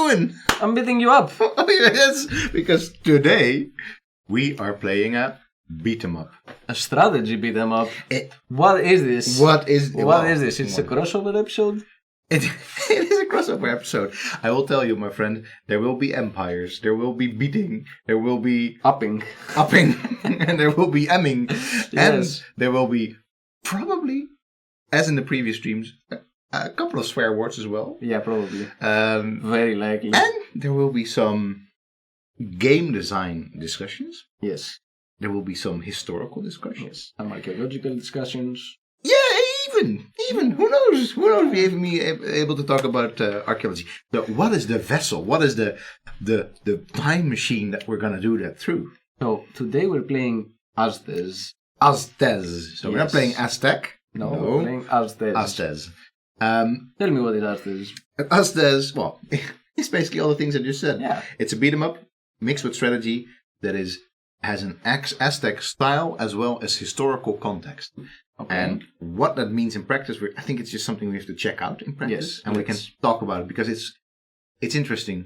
doing? I'm beating you up. Oh, yes, because today we are playing a beat 'em up. A strategy beat 'em up. What is this? What is this? It's a crossover episode? It is a crossover episode. I will tell you, my friend, there will be empires, there will be beating, there will be upping, and there will be emming, yes. And there will be probably, as in the previous streams, a couple of swear words as well. Yeah, probably. Very likely. And there will be some game design discussions. Yes. There will be some historical discussions. Yes. Some archaeological discussions. Yeah, even who knows? Who knows? We even be able to talk about archaeology. So, what is the vessel? What is the time machine that we're gonna do that through? So today we're playing Aztez. Aztez. So we're not playing Aztec. No, we're playing Aztez. Aztez. Tell me what is Aztez. Aztez. Well, it's basically all the things I just said. Yeah. It's a beat 'em up mixed with strategy that has an Aztec style as well as historical context. Okay. And what that means in practice, I think it's just something we have to check out in practice. Yes, and we can talk about it because it's interesting.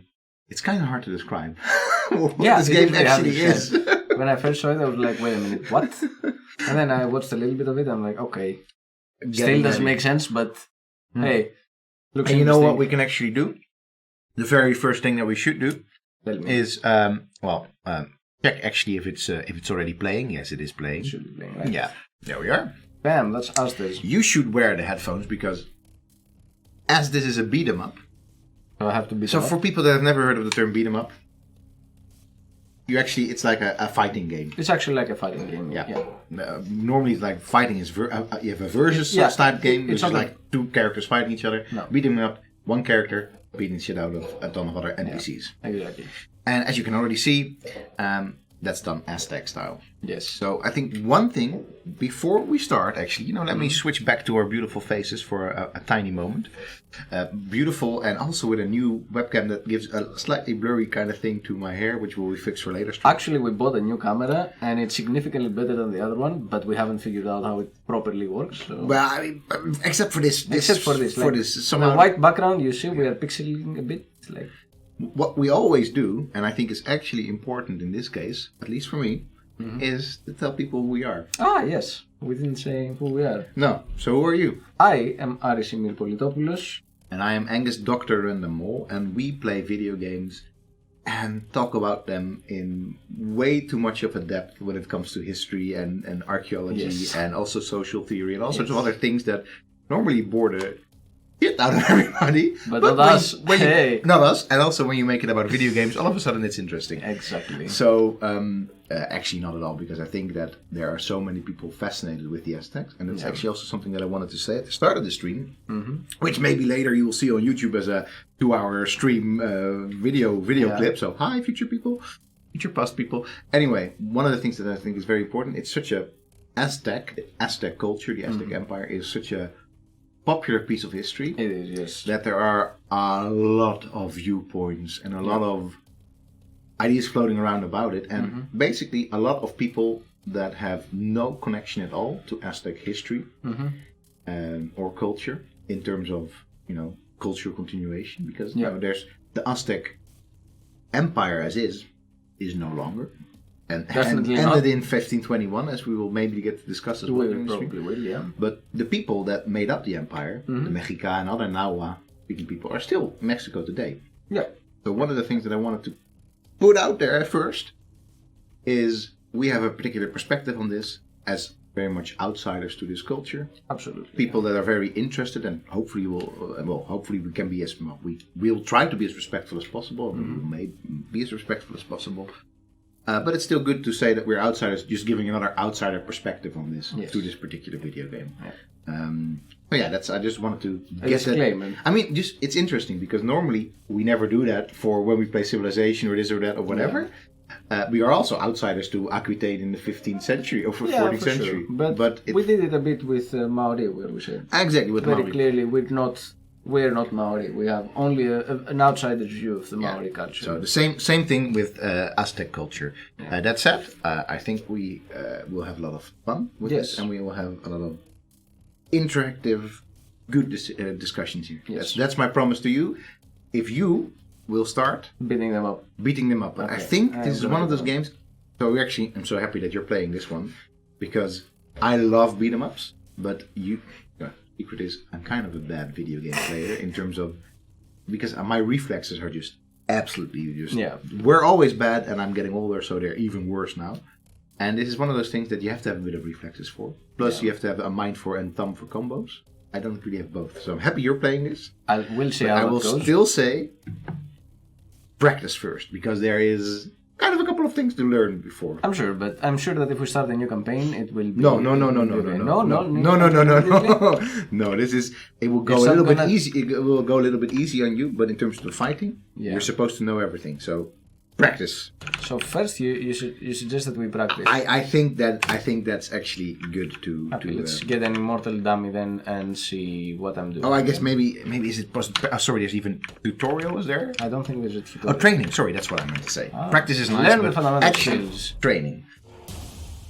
It's kind of hard to describe what this game actually is. When I first saw it, I was like, wait a minute, what? And then I watched a little bit of it. I'm like, okay. Still doesn't make sense, but hey. And you know what we can actually do? The very first thing that we should do is, check actually if it's already playing. Yes, it is playing. It should be playing, right? Yeah, there we are. Bam, that's Aztez. You should wear the headphones because as this is a beat 'em up. So I have to beat 'em So up? for people that have never heard of the term beat 'em up, it's like a fighting game. It's actually like a fighting game. Yeah. Normally, it's like fighting is you have a versus type game, which is like two characters fighting each other. No. Beat 'em up, one character beating shit out of a ton of other NPCs. Yeah, exactly. And as you can already see, that's done Aztec style. Yes. So I think one thing before we start, actually, let me switch back to our beautiful faces for a tiny moment. Beautiful, and also with a new webcam that gives a slightly blurry kind of thing to my hair, which we will fix for later. Actually, we bought a new camera, and it's significantly better than the other one, but we haven't figured out how it properly works. So. Well, I mean, except for this. Except for this. Somehow, the white background, you see, we are pixelating a bit. What we always do, and I think is actually important in this case, at least for me, is to tell people who we are. Ah, yes. We didn't say who we are. No. So who are you? I am Ymir Politopoulos. And I am Angus Dr. and we play video games and talk about them in way too much of a depth when it comes to history and archaeology and also social theory and all sorts of other things that normally bore the shit out of everybody. But not us. Not us. And also when you make it about video games, all of a sudden it's interesting. Exactly. So, actually not at all, because I think that there are so many people fascinated with the Aztecs. And it's actually also something that I wanted to say at the start of the stream, which maybe later you will see on YouTube as a 2-hour stream video clip. So, hi, future people, future past people. Anyway, one of the things that I think is very important, it's such a Aztec culture, the Aztec Empire is such a popular piece of history. It is, yes. That there are a lot of viewpoints and a lot of ideas floating around about it. And basically a lot of people that have no connection at all to Aztec history or culture in terms of, cultural continuation. Because there's the Aztec Empire as is no longer. And ended in 1521, as we will maybe get to discuss as well. We probably will, yeah. But the people that made up the empire, the Mexica and other Nahua-speaking people, are still in Mexico today. Yeah. So one of the things that I wanted to put out there at first is we have a particular perspective on this as very much outsiders to this culture. Absolutely. People that are very interested, and hopefully hopefully we can be we'll try to be as respectful as possible. We may be as respectful as possible. But it's still good to say that we're outsiders, just giving another outsider perspective on this to this particular video game. Yeah. I just wanted to get that. I mean, it's interesting because normally we never do that for when we play Civilization or this or that or whatever. Yeah. We are also outsiders to Aquitaine in the 15th century or 14th century. Sure. But we did it a bit with Maori, where we said exactly with very Maori. Clearly we're not Maori. We have only an outsider's view of the Maori culture. So the same thing with Aztec culture. Yeah. That said, I think we will have a lot of fun with this, and we will have a lot of interactive, good discussions here. Yes. That's my promise to you. If you we'll start beating them up. But I Okay. think I'm this is gonna one of do those that. games. So I'm so happy that you're playing this one because I love beat 'em ups. But secret is I'm kind of a bad video game player in terms of because my reflexes are just absolutely just. Yeah. We're always bad, and I'm getting older, so they're even worse now. And this is one of those things that you have to have a bit of reflexes for. Plus, you have to have a mind for and thumb for combos. I don't really have both, so I'm happy you're playing this. I will see But I how will it goes. still say practice first because there is kind of a couple of things to learn before. I'm sure, but I'm sure that if we start a new campaign, it will be... No. No, this is. It will go a little bit easy. It will go a little bit easy on you, but in terms of the fighting, you're supposed to know everything. So, practice. So first, you suggest that we practice. I think that's actually good to. Okay, let's get an immortal dummy then and see what I'm doing. Oh, I guess maybe is it possible? Sorry, there's even tutorial. Is there? I don't think there's a tutorial. Oh, training. Sorry, that's what I meant to say. Practice is nice, Learn the but fundamental action skills. training.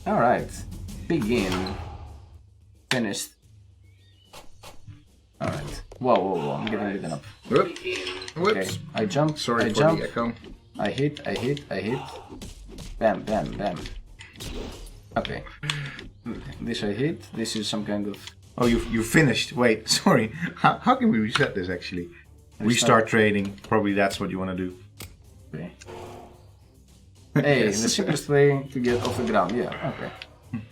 All right, begin. Finished. All right. Whoa! I'm getting beaten up. Whoops. Okay, I jump. Sorry I for jump. the echo. I hit. Bam. Okay. This I hit. This is some kind of... Oh, you finished. Wait, sorry. How can we reset this actually? Restart training. Probably that's what you want to do. Okay. Hey, the simplest way to get off the ground. Yeah, okay.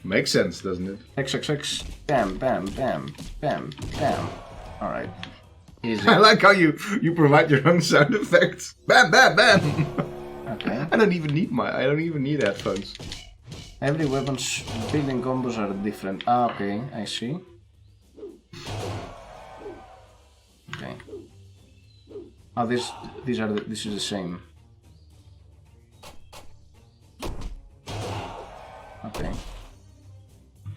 Makes sense, doesn't it? XXX. Bam. Alright. Easy. I like how you provide your own sound effects. Bam. Okay. I don't even need headphones. Every weapon's building combos are different. Ah, okay, I see. Okay. Oh, this is the same. Okay.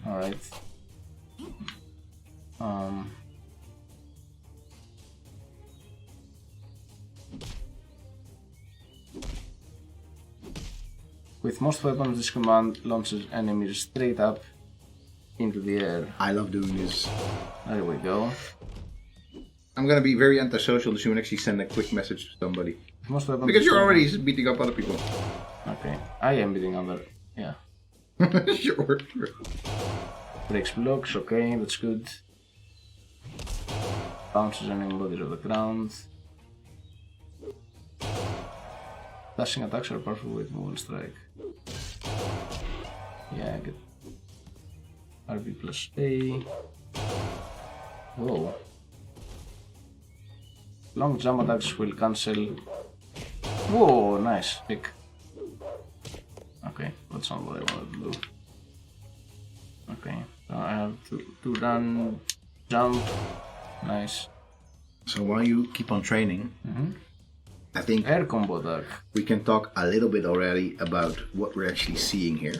Alright. With most weapons, this command launches enemies straight up into the air. I love doing this. There we go. I'm gonna be very antisocial so you can actually send a quick message to somebody. Most weapons Because you're already beating up other people. Okay, I am beating other. Yeah. Sure. Breaks blocks, okay, that's good. Bounces enemy bodies off the ground. Dashing attacks are powerful with move and strike. Yeah, good. RB plus A. Whoa. Long jump attacks will cancel. Whoa, nice. Pick. Okay, that's not what I wanted to do. Okay, so I have to run, jump. Nice. So while you keep on training, I think Air combo attack. we can talk a little bit already about what we're actually seeing here.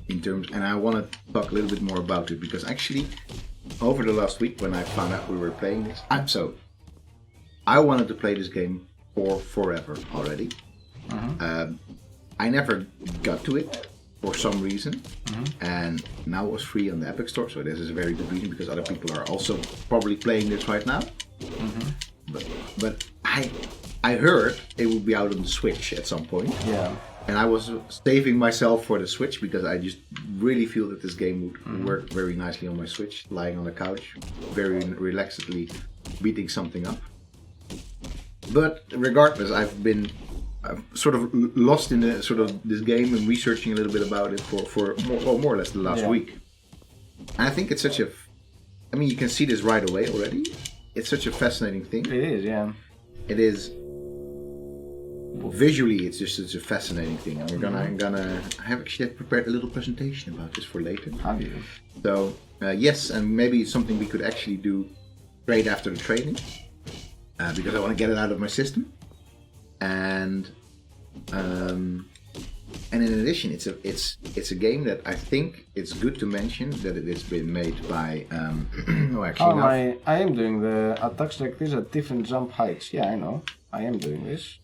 In terms, and I want to talk a little bit more about it because actually, over the last week when I found out we were playing this, I wanted to play this game for forever already. I never got to it for some reason, and now it was free on the Epic Store, so this is a very good reason because other people are also probably playing this right now. But I heard it would be out on the Switch at some point. Yeah. And I was saving myself for the Switch because I just really feel that this game would work very nicely on my Switch, lying on the couch, very relaxedly beating something up. But regardless, I've been sort of lost in the, sort of this game and researching a little bit about it for more or less the last week. And I think it's such a... I mean, you can see this right away already. It's such a fascinating thing. It is, yeah. It is... Visually, it's just such a fascinating thing. And I'm gonna have actually prepared a little presentation about this for later. Have you? So, yes, and maybe it's something we could actually do straight after the training. Because I want to get it out of my system. And in addition, it's a game that I think it's good to mention that it has been made by. I am doing the attacks like this at different jump heights. Yeah, I know. I am doing this.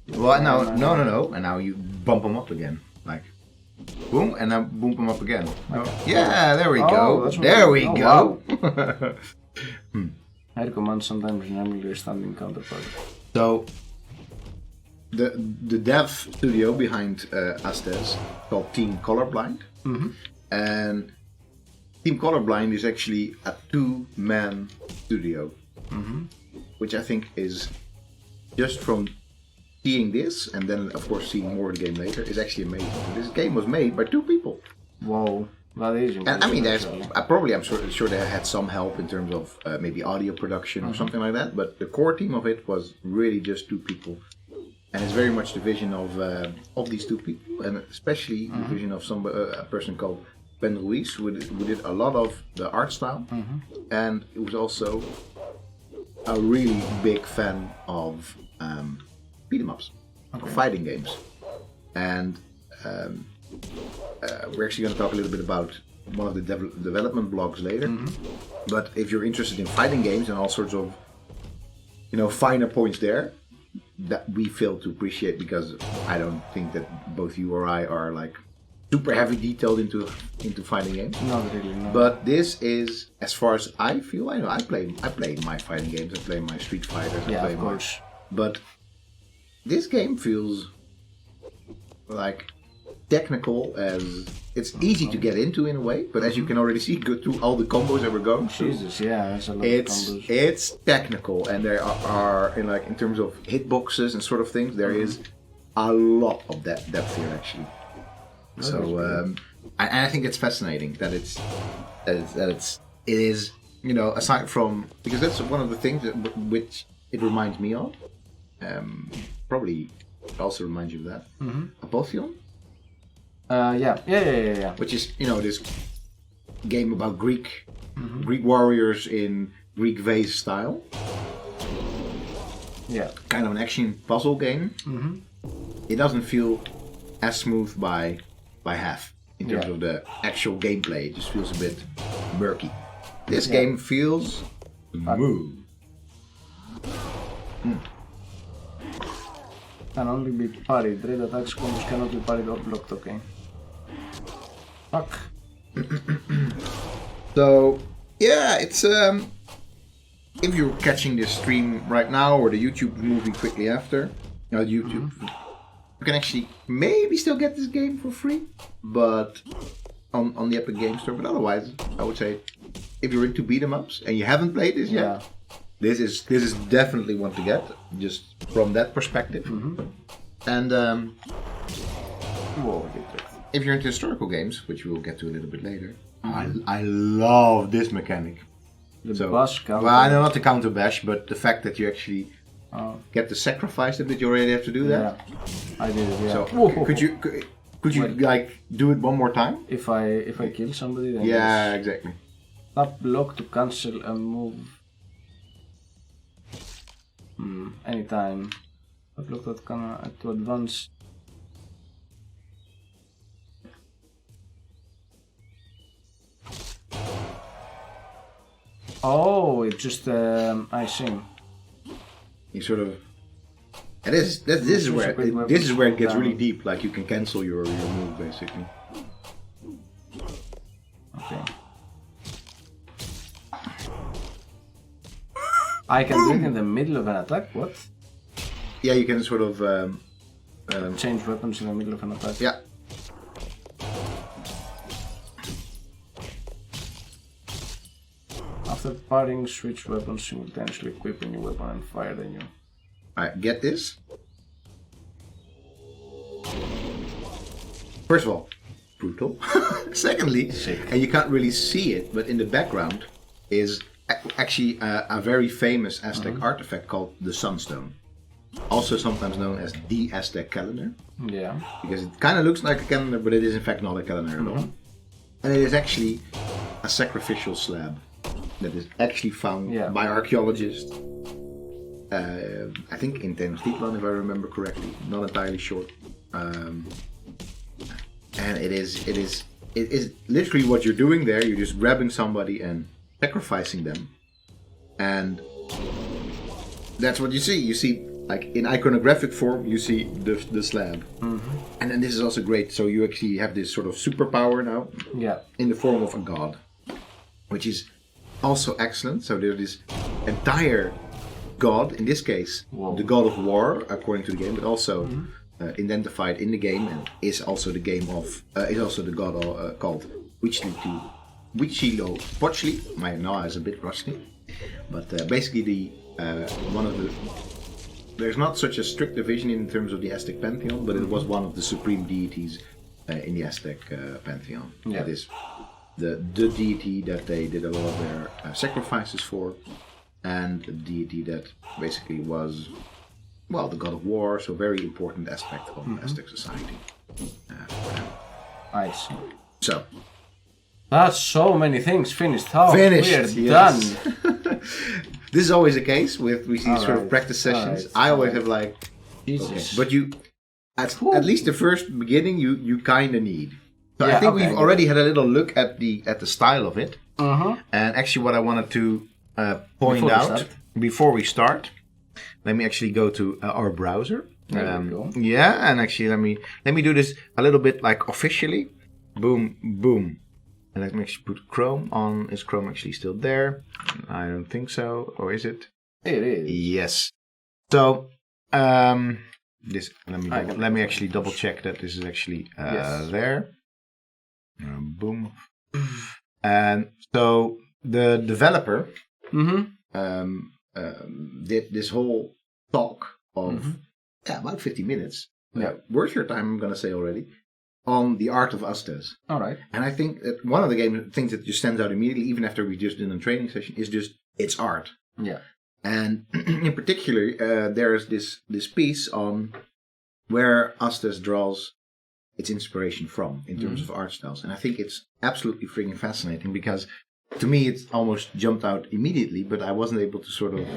Well, no, and now you bump them up again, like boom, and then boom them up again. Okay. Yeah, there we go. There we go. Wow. Air command sometimes resemble your standing counterpart. So the dev studio behind Aztez called Team Colorblind, and Team Colorblind is actually a 2-man studio, which I think is just from seeing this and then of course seeing more of the game later is actually amazing. This game was made by 2 people. Whoa, that is impressive. And I mean, there's actually. I'm sure they had some help in terms of maybe audio production or something like that. But the core team of it was really just 2 people, and it's very much the vision of these 2 people, and especially the vision of a person called Ben Ruiz, who did a lot of the art style, and he was also a really big fan of beat 'em ups, fighting games, and. We're actually going to talk a little bit about one of the development blogs later. But if you're interested in fighting games and all sorts of, finer points there, that we fail to appreciate because I don't think that both you or I are like super heavy detailed into fighting games. Not really, no. But this is, as far as I feel, I play my fighting games. I play my Street Fighters. Yeah, of course. But this game feels like technical as it's easy to get into in a way, but as you can already see, go through all the combos that we're going through. Jesus, yeah, there's a lot of combos. It's technical, and there are in terms of hitboxes and sort of things, there is a lot of that depth here actually. So I think it's fascinating that it is aside from, because that's one of the things which it reminds me of. Probably also reminds you of that. Apotheon. Yeah. Which is, this game about Greek warriors in Greek vase style. Yeah. Kind of an action puzzle game. It doesn't feel as smooth by half in terms of the actual gameplay. It just feels a bit murky. This game feels smooth. Can only be parried. Red attacks combos cannot be parried or blocked, okay. Fuck. So, yeah, it's if you're catching this stream right now or the YouTube movie quickly after, YouTube, you can actually maybe still get this game for free, but on the Epic Game Store. But otherwise, I would say if you're into beat 'em ups and you haven't played this yet, this is definitely one to get just from that perspective. And if you're into historical games, which we'll get to a little bit later, I love this mechanic. Bash counter. Well, I know not the counter bash, but the fact that you actually get to sacrifice it, that you already have to do that. Yeah, I did it. Yeah. So could you like do it one more time? If I kill somebody, then yeah, exactly. Tap block to cancel a move. Anytime. Tap block that can to advance. Oh, it's just I see. You sort of. And this is where it gets really deep. Like you can cancel your move basically. Okay. I can do it in the middle of an attack. What? Yeah, you can sort of change weapons in the middle of an attack. Yeah. After parrying, switch weapons simultaneously, equip a new weapon and fire the new. Alright, get this. First of all, brutal. Secondly, and you can't really see it, but in the background is actually a very famous Aztec artifact called the Sunstone. Also sometimes known as the Aztec calendar. Yeah. Because it kind of looks like a calendar, but it is in fact not a calendar at all. And it is actually a sacrificial slab that is actually found by archaeologists. I think in Tenochtitlan, if I remember correctly. Not entirely sure. And it is literally what you're doing there. You're just grabbing somebody and sacrificing them, and that's what you see. You see, like in iconographic form, you see the slab, and then this is also great. So you actually have this sort of superpower now, in the form of a god, which is also excellent. So there's this entire god, in this case, the god of war, according to the game, but also identified in the game and is also the game of is also the god called Huitzilopochtli. My now is a bit rusty, but basically one of the. There's not such a strict division in terms of the Aztec pantheon, but it was one of the supreme deities in the Aztec pantheon. Yeah. That is the deity that they did a lot of their sacrifices for, and the deity that basically was, well, the god of war, so very important aspect of Aztec society. I see. So. That's so many things finished. How Finished, we're yes. done. This is always the case with these sort of practice sessions. I always have like, Jesus. okay, but you, at least the first beginning, you kind of need. So I think we've already had a little look at the style of it, and actually, what I wanted to point out before we start, let me actually go to our browser. Yeah, and actually, let me do this a little bit like officially. Boom, boom. And let me actually put Chrome on. Is Chrome actually still there? I don't think so. Or is it? It is. Yes. So, this. Let me actually double check that this is actually there. Boom. And so the developer did this whole talk of about 50 minutes. Worth your time, I'm gonna say already. On the art of Aztez. All right. And I think that one of the things that just stands out immediately, even after we just did a training session, is just its art. Yeah. And in particular, there's this piece on where Aztez draws its inspiration from in terms of art styles. And I think it's absolutely freaking fascinating because to me it almost jumped out immediately, but I wasn't able to sort of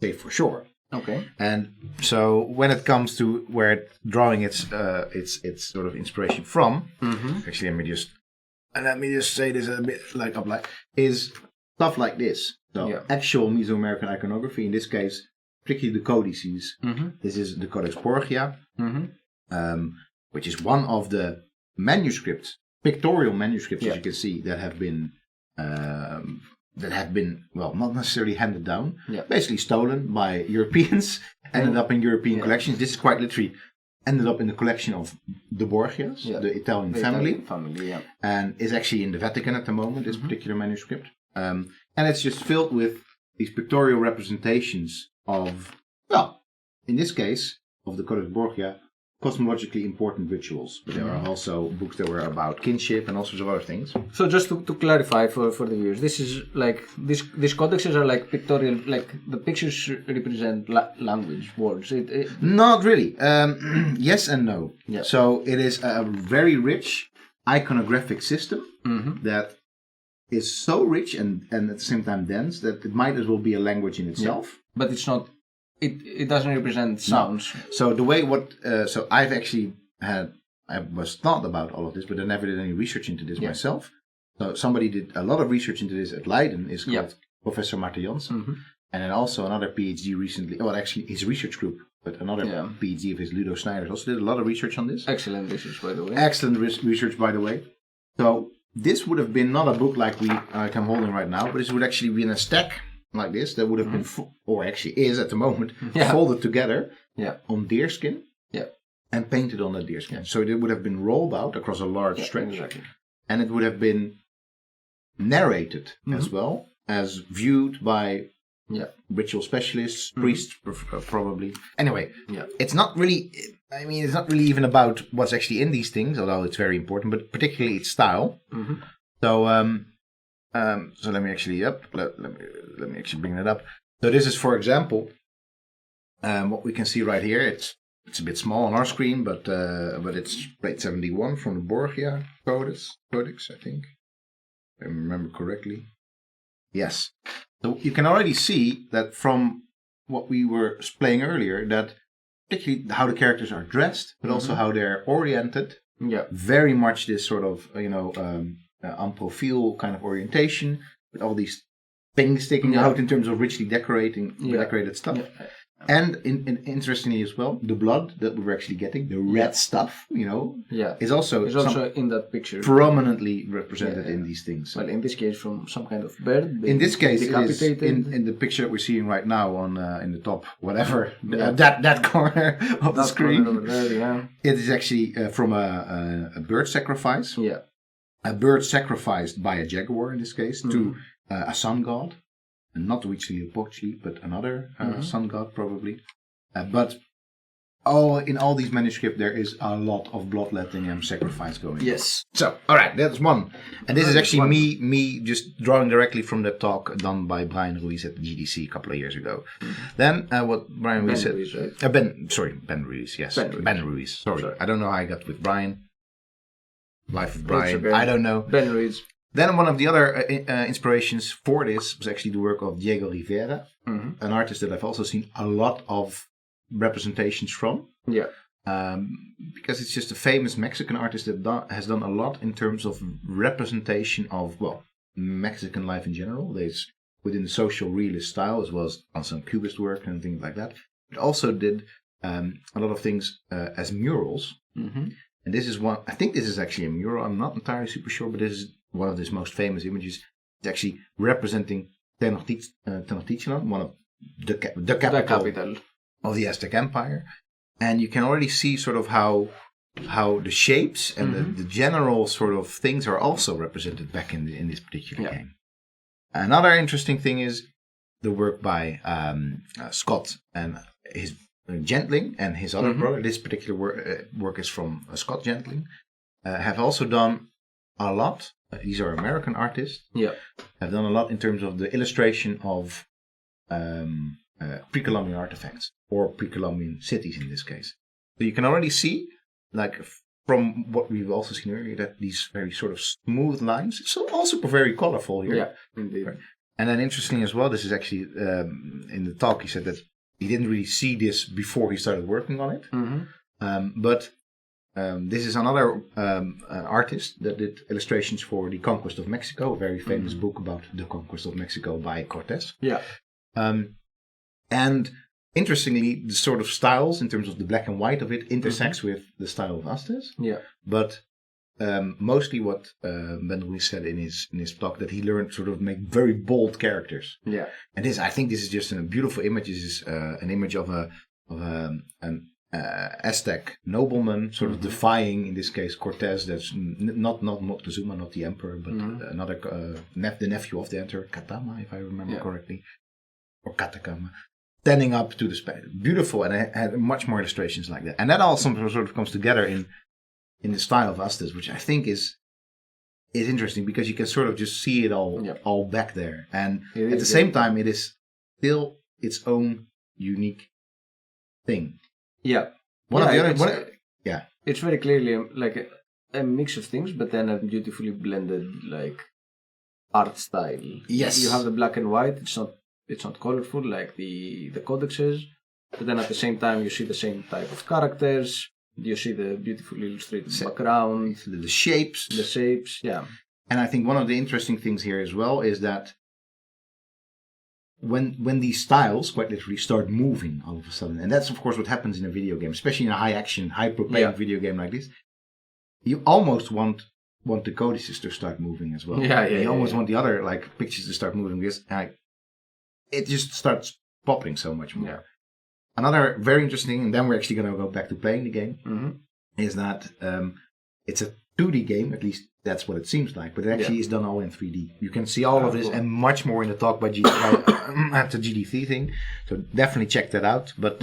say for sure. Okay. And so when it comes to where it's drawing its sort of inspiration from, actually let me just say this a bit is stuff like this. So actual Mesoamerican iconography, in this case, particularly the codices. This is the Codex Borgia, which is one of the manuscripts, pictorial manuscripts, as you can see, that have been well, not necessarily handed down, basically stolen by Europeans, ended up in European collections. This is quite literally ended up in the collection of the Borgias, the Italian family, and is actually in the Vatican at the moment, this particular manuscript. And it's just filled with these pictorial representations of, well, in this case, of the Codex Borgia, cosmologically important rituals. But there are also books that were about kinship and all sorts of other things. So just to clarify for the viewers, this is like these codexes are like pictorial, like the pictures represent language, words. Not really. Yes and no. Yeah. So it is a very rich iconographic system that is so rich and at the same time dense that it might as well be a language in itself. Yeah. But it's not. It doesn't represent sounds. No. So the way so I've actually I was thought about all of this, but I never did any research into this myself. So somebody did a lot of research into this at Leiden, is called Professor Marten Janssen. And then also another PhD recently, well actually his research group, but another PhD of his, Ludo Snijders, also did a lot of research on this. Excellent research, by the way. Excellent research, by the way. So this would have been not a book like I'm holding right now, but this would actually be in a stack like this that would have been, or actually is at the moment, folded together on deerskin and painted on that deerskin. So it would have been rolled out across a large stretch, and it would have been narrated as well as viewed by ritual specialists, priests probably. Anyway, it's not really. I mean, it's not really even about what's actually in these things, although it's very important, but particularly its style. So. So let me actually let me actually bring that up. So this is, for example, what we can see right here. It's a bit small on our screen, but it's plate 71 from the Borgia Codex, I think, if I remember correctly. Yes. So you can already see that from what we were playing earlier, that particularly how the characters are dressed, but also how they're oriented. Yeah. Very much this sort of en profile kind of orientation with all these things sticking out in terms of richly decorated stuff. And interestingly as well, the blood that we're actually getting, the red stuff, is also in that picture prominently represented in these things. Well, in this case, from some kind of bird. In this case, it is in the picture that we're seeing right now on in the top, whatever that corner of the screen. Over there, It is actually from a bird sacrifice. Yeah. A bird sacrificed by a jaguar in this case to a sun god. Not Huitzilopochtli, but another sun god probably. But in all these manuscripts, there is a lot of bloodletting and sacrifice going on. Yes. So, all right, that's one. And this is actually me just drawing directly from the talk done by Brian Ruiz at the GDC a couple of years ago. Then what Brian Ruiz said... Ruiz, right? Ben Ruiz, yes. Ben Ruiz. Sorry. I don't know how I got with Brian. Life of Brian. I don't know. Ben Ruiz. Then one of the other inspirations for this was actually the work of Diego Rivera, an artist that I've also seen a lot of representations from. Yeah. Because it's just a famous Mexican artist that has done a lot in terms of representation of, Mexican life in general. There's within the social realist style, as well as on some Cubist work and things like that. It also did a lot of things as murals. Mm-hmm. And this is one, I think this is actually a mural. I'm not entirely super sure, but this is one of his most famous images. It's actually representing Tenochtitlan, one of the capital of the Aztec Empire. And you can already see sort of how the shapes and the general sort of things are also represented back in this particular game. Another interesting thing is the work by Scott and his Gentling and his other brother. This particular work is from Scott Gentling. Have also done a lot. These are American artists. Yeah, have done a lot in terms of the illustration of pre-Columbian artifacts or pre-Columbian cities in this case. So you can already see, like from what we've also seen earlier, that these very sort of smooth lines, so also very colorful here. Yeah, indeed. Right. And then interesting as well, this is actually in the talk he said that he didn't really see this before he started working on it. But this is another artist that did illustrations for The Conquest of Mexico, a very famous book about the conquest of Mexico by Cortés. Yeah. And interestingly, the sort of styles in terms of the black and white of it intersects with the style of Aztez. Yeah. But mostly what Ben Ruiz said in his talk, that he learned sort of make very bold characters. Yeah. And I think this is just a beautiful image. This is an image of an Aztec nobleman sort of defying, in this case, Cortés. That's not Moctezuma, not the emperor, but another the nephew of the emperor, Katama, if I remember correctly, or Katacama, standing up to the Spanish. Beautiful, and I had much more illustrations like that. And that all sort of comes together in the style of Aztez, which I think is interesting because you can sort of just see it all back there. And at the same time, it is still its own unique thing. Yeah. It's very clearly like a mix of things, but then a beautifully blended like art style. Yes. You have the black and white. It's not colorful like the codexes, but then at the same time you see the same type of characters. You see the beautifully illustrated background, the shapes. The shapes, yeah. And I think one of the interesting things here as well is that when these styles quite literally start moving all of a sudden, and that's of course what happens in a video game, especially in a high action, high propane video game like this, you almost want the codices to start moving as well. You almost want the other like pictures to start moving because it just starts popping so much more. Yeah. Another very interesting, and then we're actually going to go back to playing the game, is that it's a 2D game, at least that's what it seems like, but it actually is done all in 3D. You can see all of this and much more in the talk by at the GDC thing, so definitely check that out. But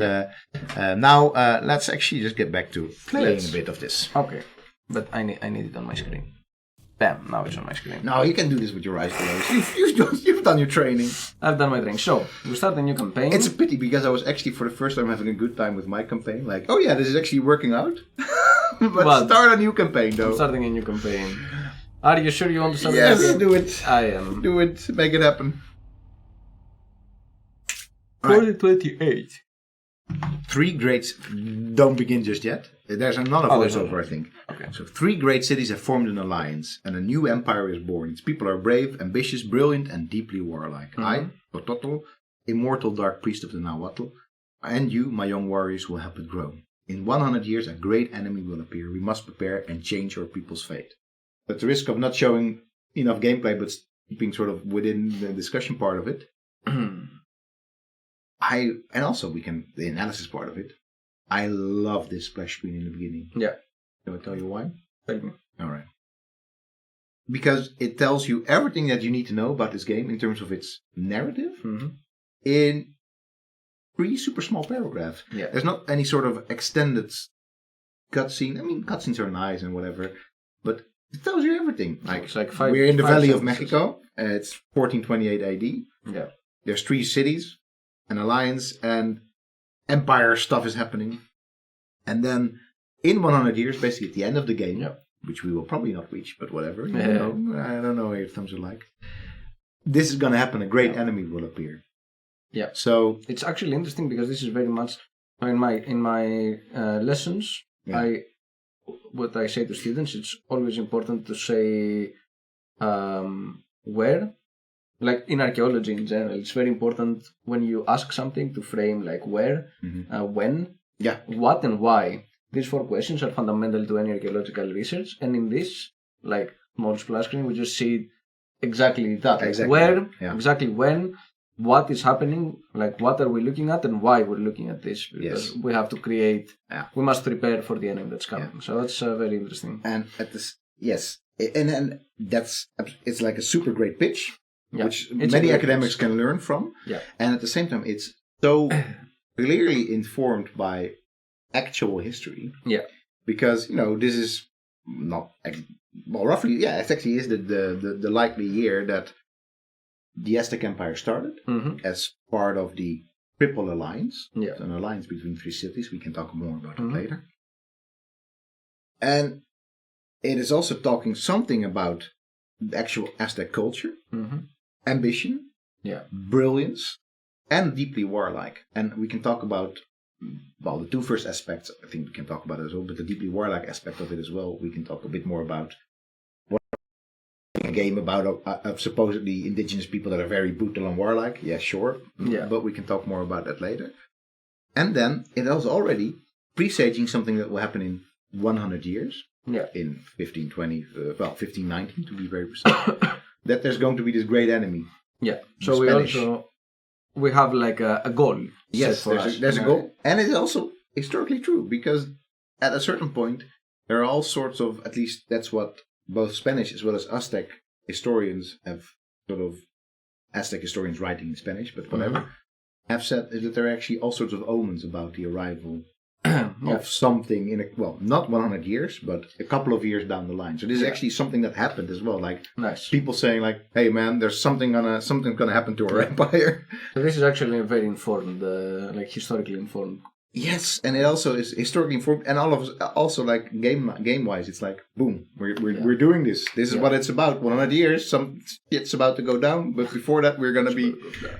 now let's actually just get back to playing a bit of this. Okay, but I need it on my screen. Bam, now it's on my screen. No, you can do this with your eyes closed. You've done your training. I've done my training. So, we start a new campaign. It's a pity because I was actually for the first time having a good time with my campaign. Like, oh yeah, this is actually working out. But start a new campaign though. I'm starting a new campaign. Are you sure you want to start? Yes, do it. I am. Do it. Make it happen. 4028. 3 great... Don't begin just yet. There's another voiceover, I think. Okay. So 3 great cities have formed an alliance, and a new empire is born. Its people are brave, ambitious, brilliant, and deeply warlike. I, Tototl, immortal dark priest of the Nahuatl, And you, my young warriors, will help it grow. In 100 years, a great enemy will appear. We must prepare and change our people's fate. At the risk of not showing enough gameplay, but keeping sort of within the discussion part of it, and also the analysis part of it, I love this splash screen in the beginning. Yeah. Can I tell you why? Tell me. All right. Because it tells you everything that you need to know about this game in terms of its narrative in 3 super small paragraphs. Yeah. There's not any sort of extended cutscene. I mean, cutscenes are nice and whatever, but it tells you everything. It's like we're in the Valley of sentences. Mexico. It's 1428 AD. Yeah. There's 3 cities, an alliance, and empire stuff is happening. And then in 100 years, basically at the end of the game, which we will probably not reach, but whatever. I don't know what your thumbs are like. This is going to happen. A great enemy will appear. Yeah. So it's actually interesting because this is very much in my lessons. What I say to students, it's always important to say where. Like in archaeology in general, it's very important when you ask something to frame like where, when, what, and why. These 4 questions are fundamental to any archaeological research, and in this, like small splash screen, we just see exactly that. Exactly. Where, exactly when, what is happening, like what are we looking at, and why we're looking at this. Because we have to create, we must prepare for the enemy that's coming. Yeah. So that's very interesting. And at this, and that's, it's like a super great pitch, which many academics can learn from. Yeah. And at the same time, it's so clearly informed by actual history. Yeah. Because, this is not, roughly, it actually is the likely year that the Aztec Empire started as part of the Triple Alliance. Yeah. It's an alliance between 3 cities. We can talk more about it later. And it is also talking something about the actual Aztec culture, ambition, brilliance, and deeply warlike. And we can talk about, the 2 first aspects, I think we can talk about it as well, but the deeply warlike aspect of it as well, we can talk a bit more about. A game about supposedly indigenous people that are very brutal and warlike. Yeah, sure. Yeah. But we can talk more about that later. And then it was already presaging something that will happen in 100 years. Yeah. In 1519 to be very precise. That there's going to be this great enemy. Yeah. So we have like a goal. Yes, there's a goal. And it's also historically true because at a certain point there are all sorts of, at least that's what both Spanish as well as Aztec historians have Aztec historians writing in Spanish, but whatever, have said is that there are actually all sorts of omens about the arrival of something in not 100 years, but a couple of years down the line. So this is actually something that happened as well. Like people saying like, hey man, there's something gonna happen to our empire. So this is actually a very informed, historically informed. Yes, and it also is historically informed, and also like game wise, it's like boom, we're doing this. This is what it's about. 100 years, some shit's about to go down, but before that, we're gonna be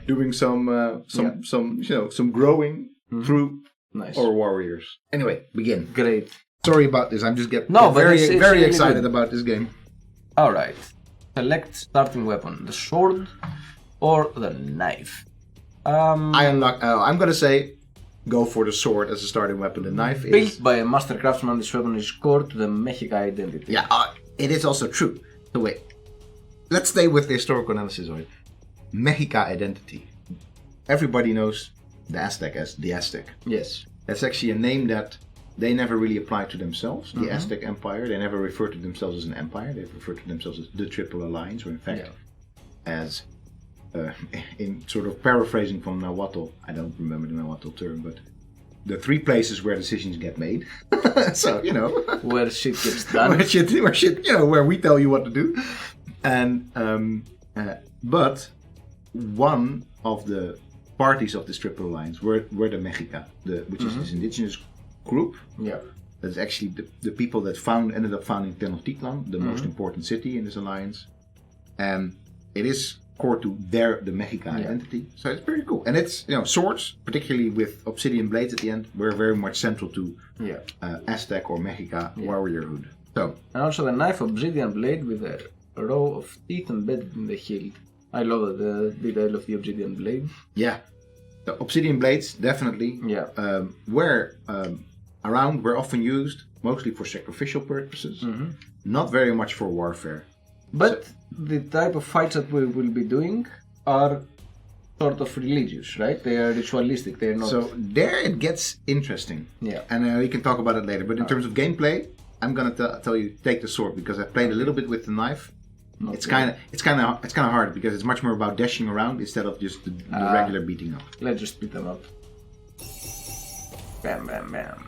doing some growing through our warriors. Anyway, begin. Great. Sorry about this. I'm just getting very really excited good. About this game. All right. Select starting weapon: the sword or the knife. I'm gonna say. Go for the sword as a starting weapon. The knife built by a master craftsman. This weapon is core to the Mexica identity. Yeah, it is also true. So wait, let's stay with the historical analysis of it. Mexica identity. Everybody knows the Aztec as the Aztec. Yes, that's actually a name that they never really applied to themselves. The Aztec Empire. They never referred to themselves as an empire. They referred to themselves as the Triple Alliance, or in fact, as. In sort of paraphrasing from Nahuatl, I don't remember the Nahuatl term, but the 3 places where decisions get made. So, where shit gets done. where we tell you what to do. And, but one of the parties of this Triple Alliance were the Mexica, which is this indigenous group. Yeah. That's actually the people that ended up founding Tenochtitlan, the most important city in this alliance. And it is core to the Mexica identity. So it's pretty cool. And it's, swords, particularly with obsidian blades at the end, were very much central to Aztec or Mexica warriorhood. So. And also the knife obsidian blade with a row of teeth embedded in the hilt. I love the detail of the obsidian blade. Yeah. The obsidian blades, definitely. Yeah. Were often used mostly for sacrificial purposes, not very much for warfare. But the type of fights that we will be doing are sort of religious, right? They are ritualistic. They're not. So there it gets interesting. Yeah. And we can talk about it later. But in terms of gameplay, I'm gonna tell you take the sword because I played a little bit with the knife. It's kind of hard because it's much more about dashing around instead of just the regular beating up. Let's just beat them up. Bam, bam, bam.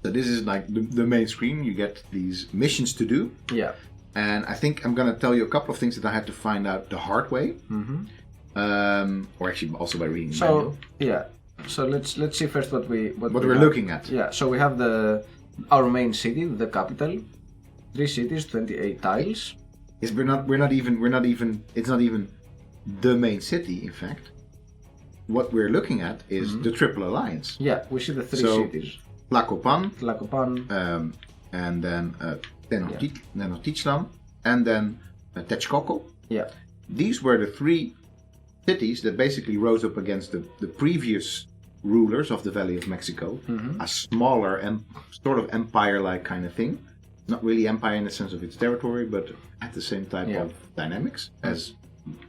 So this is like the main screen. You get these missions to do. Yeah. And I think I'm gonna tell you a couple of things that I had to find out the hard way. Or actually also by reading the manual. Yeah. So let's see first what we're looking at. Yeah. So we have our main city, the capital. 3 cities, 28 tiles. Yes, we're not even. It's not even the main city. In fact, what we're looking at is the Triple Alliance. Yeah, we see the 3 cities. Tlacopan, and then Tenochtitlan, and then Texcoco. Yeah. These were the 3 cities that basically rose up against the previous rulers of the Valley of Mexico. A smaller and sort of empire-like kind of thing. Not really empire in the sense of its territory, but at the same type of dynamics as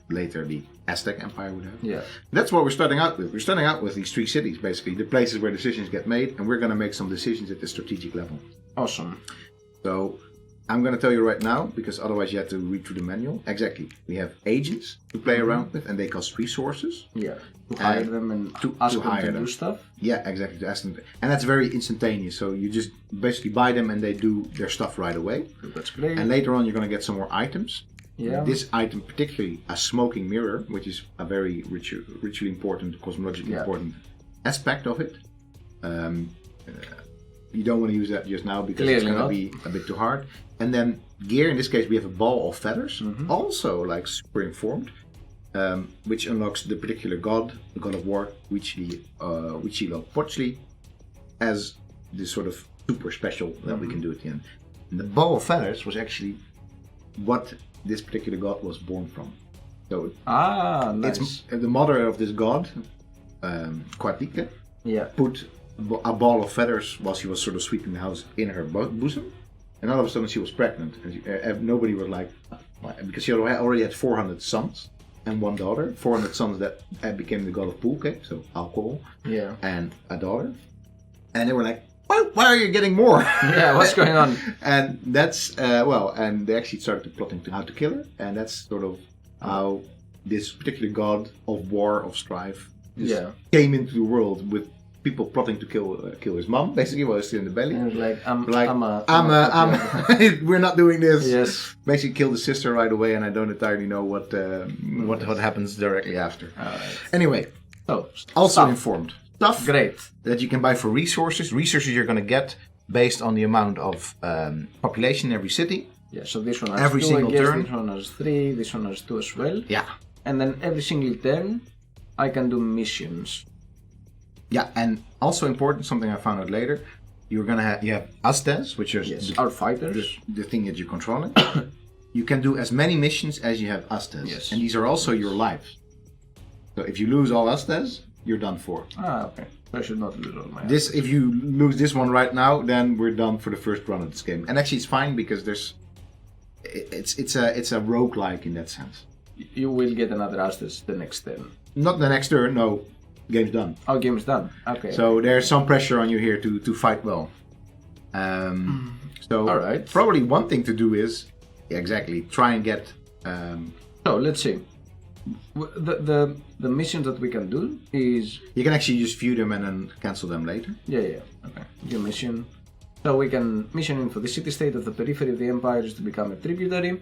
later the Aztec Empire would have. Yeah. That's what we're starting out with. We're starting out with these 3 cities, basically, the places where decisions get made, and we're going to make some decisions at the strategic level. Awesome. So I'm going to tell you right now, because otherwise you have to read through the manual. Exactly. We have agents to play around with, and they cost resources. Yeah. To hire them and to ask them to do stuff. Yeah, exactly. To ask them, and that's very instantaneous. So you just basically buy them, and they do their stuff right away. That's great. And later on, you're going to get some more items. Yeah. This item, particularly a smoking mirror, which is a very ritually important, cosmologically important aspect of it. You don't want to use that just now because it's going to be a bit too hard. And then gear, in this case, we have a ball of feathers, also like super informed, which unlocks the particular god, the god of war, Huitzilopochtli, as this sort of super special that we can do at the end. And the ball of feathers was actually what this particular god was born from. So nice. It's the mother of this god, Coatlicue, put a ball of feathers while she was sort of sweeping the house in her bosom, and all of a sudden she was pregnant. And nobody was like, because she already had 400 sons and 1 daughter, 400 sons that became the god of pulque, so alcohol, and a daughter, and they were like, why are you getting more? Yeah, what's going on? And that's and they actually started plotting how to kill her, and that's sort of how this particular god of war, of strife, came into the world with people plotting to kill his mom, basically, while he's still in the belly. And like, we're not doing this. Yes. Basically, kill the sister right away, and I don't entirely know what happens directly after. All right. Anyway, also informed stuff. Great. That you can buy for resources. Resources you're going to get based on the amount of population in every city. Yeah. So this one has every 2, single turn. This one has 3. This one has 2 as well. Yeah. And then every single turn, I can do missions. Yeah, and also important, something I found out later, you have Aztez, which is our fighters, the thing that you're controlling. You can do as many missions as you have Aztez, and these are also your lives. So if you lose all Aztez, you're done for. Okay. I should not lose all my. If you lose this one right now, then we're done for the first run of this game. And actually, it's fine because it's a roguelike in that sense. You will get another Aztez the next turn. Not the next turn, no. Game's done. Oh, game's done. Okay. So there's some pressure on you here to fight well. So all right. Probably one thing to do is try and get. So let's see. The missions that we can do is you can actually just view them and then cancel them later. Yeah. Okay. Your mission. So we can mission info. The city-state of the periphery of the empire is to become a tributary.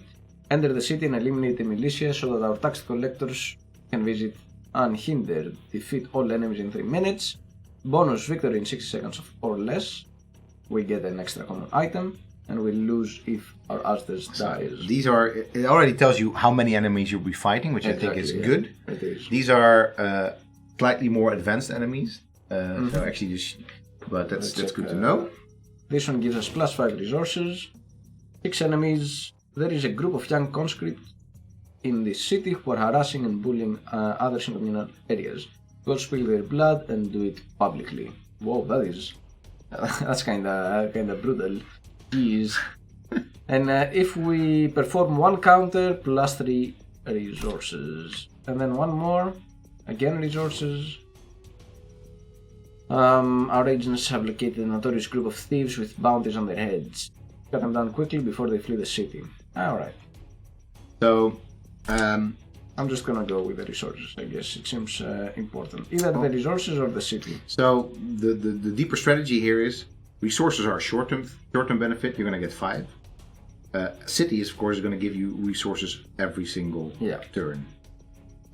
Enter the city and eliminate the militia so that our tax collectors can visit unhindered. Defeat all enemies in 3 minutes. Bonus victory in 60 seconds or less. We get an extra common item, and we lose if our Aztez dies. These are. It already tells you how many enemies you'll be fighting, which I think is good. It is. These are slightly more advanced enemies. So actually, but that's good to know. This one gives us +5 resources. 6 enemies. There is a group of young conscripts in this city who are harassing and bullying others in communal areas. Go spill their blood and do it publicly. Whoa, that's kinda brutal. Jeez. And if we perform one counter, plus 3 resources. And then one more, again resources. Our agents have located a notorious group of thieves with bounties on their heads. Cut them down quickly before they flee the city. Alright. So, I'm just gonna go with the resources, I guess. It seems important. Either the resources or the city. So the deeper strategy here is resources are short-term benefit. You're going to get 5. City is, of course, going to give you resources every single turn.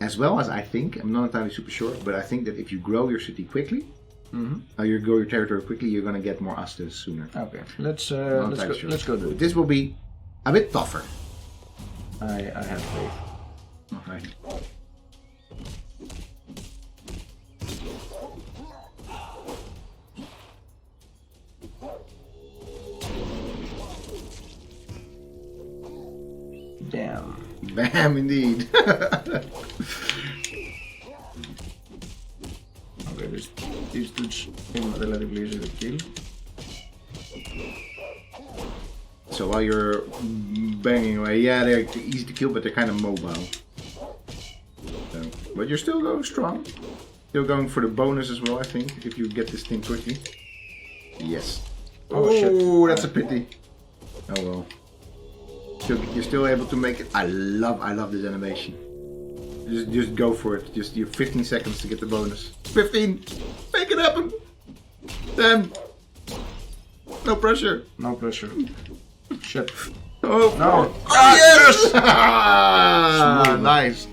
As well as, I think, I'm not entirely super sure, but I think that if you grow your city quickly, you grow your territory quickly, you're going to get more Aztez sooner. Okay, let's go do it. This will be a bit tougher. I have faith. Alright. Damn. Bam, indeed. Okay, these dudes seem relatively easy to kill. So while you're banging away, yeah, they're easy to kill, but they're kind of mobile. So, but you're still going strong. Still going for the bonus as well, I think, if you get this thing quickly. Yes. Oh, shit. That's a pity. Oh well. You're still able to make it. I love this animation. Just go for it. Just you have 15 seconds to get the bonus. 15. Make it happen. 10. No pressure. No pressure. Shit. Oh no. Yes. Nice.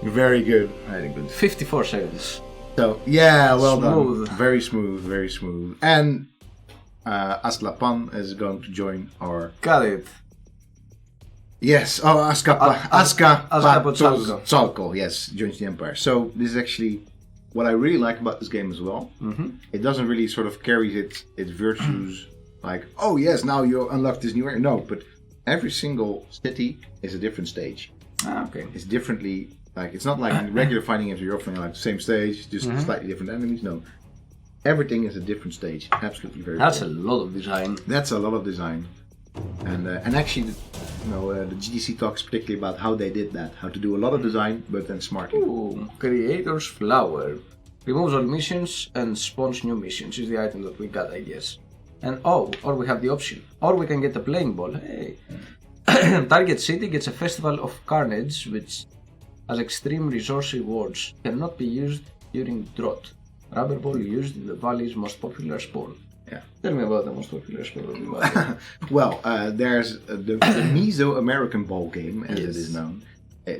Very good. Very good. 54 seconds. So yeah, well smooth. Done. Very smooth. Very smooth. And Aslapan is going to join our. Got it. Yes, Azcapotzalco, yes, joins the Empire. So this is actually what I really like about this game as well. It doesn't really sort of carry its virtues like, oh yes, now you unlock this new area. No, but every single city is a different stage. Okay. It's differently, like, it's not like in regular fighting games where you're often like the same stage, just slightly different enemies. No, everything is a different stage. Absolutely very. That's cool. A lot of design. That's a lot of design. And actually, the GDC talks particularly about how they did that, how to do a lot of design, but then smartly. Ooh, Creator's Flower. Removes all missions and spawns new missions is the item that we got, I guess. And or we have the option. Or we can get a playing ball. Hey. Target city gets a Festival of Carnage, which has extreme resource rewards. Cannot be used during drought. Rubber ball used in the valley's most popular spawn. Yeah. Tell me about the most popular sport of the valley. Well, there's the Mesoamerican ball game, as it is known,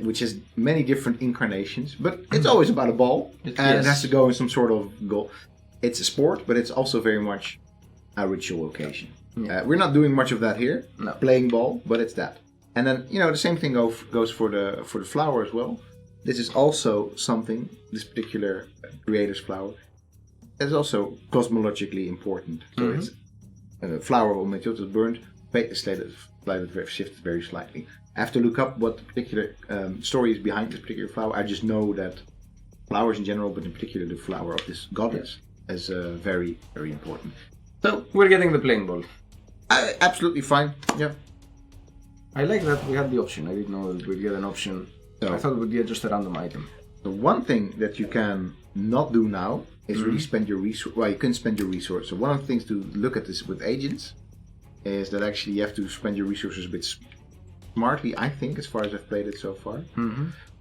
which has many different incarnations, but it's always about a ball, and it has to go in some sort of goal. It's a sport, but it's also very much a ritual occasion. Yeah. We're not doing much of that here, playing ball, but it's that. And then, the same thing goes for the flower as well. This is also something, this particular creator's flower, is also cosmologically important. So it's the flower will make it burned, fate is shifted very slightly. I have to look up what the particular story is behind this particular flower. I just know that flowers in general, but in particular the flower of this goddess, is very, very important. So we're getting the playing ball. Absolutely fine. Yeah. I like that we had the option. I didn't know that we'd get an option. So, I thought we'd get just a random item. The one thing that you can not do now is really spend your resource. Well, you can spend your resource. So one of the things to look at this with agents is that actually you have to spend your resources a bit smartly. I think, as far as I've played it so far,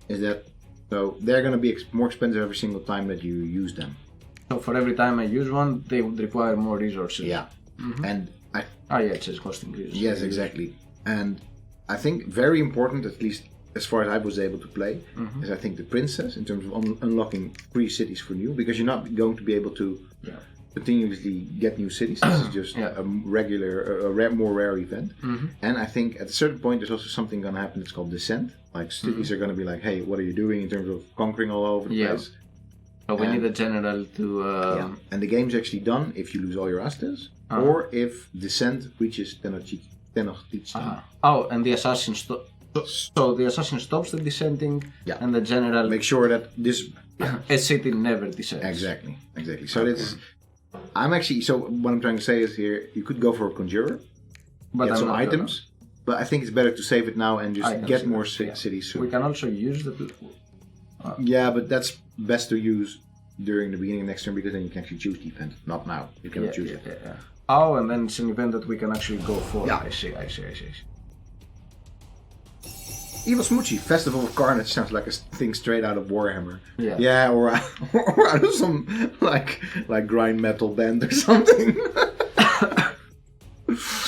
is that so they're going to be more expensive every single time that you use them. So for every time I use one, they would require more resources. Yeah, and it says costing resources. Yes, exactly. And I think very important, at least as far as I was able to play, is I think the princess in terms of unlocking free cities for new, because you're not going to be able to continuously get new cities. This is just a regular, more rare event. And I think at a certain point there's also something going to happen. It's called descent. Like cities are going to be like, hey, what are you doing in terms of conquering all over the place? So we need a general to. And the game's actually done if you lose all your Aztez, or if descent reaches Tenochtitlan. Oh, and the assassins So the assassin stops the descending, Yeah. and the general Make sure that this a city never descends. exactly. So this I'm actually so what I'm trying to say is here you could go for a conjurer, But get I'm some not items, but I think it's better to save it now and I just can get see more that, yeah. cities soon. We can also use the. Yeah, but that's best to use during the beginning of next turn because then you can actually choose the event. Not now. You cannot choose it. Yeah. Oh, and then it's an event that we can actually go for. Yeah. I see. Evil Smoochie, Festival of Carnage sounds like a thing straight out of Warhammer. Yeah. Yeah, or out of some like grind metal band or something.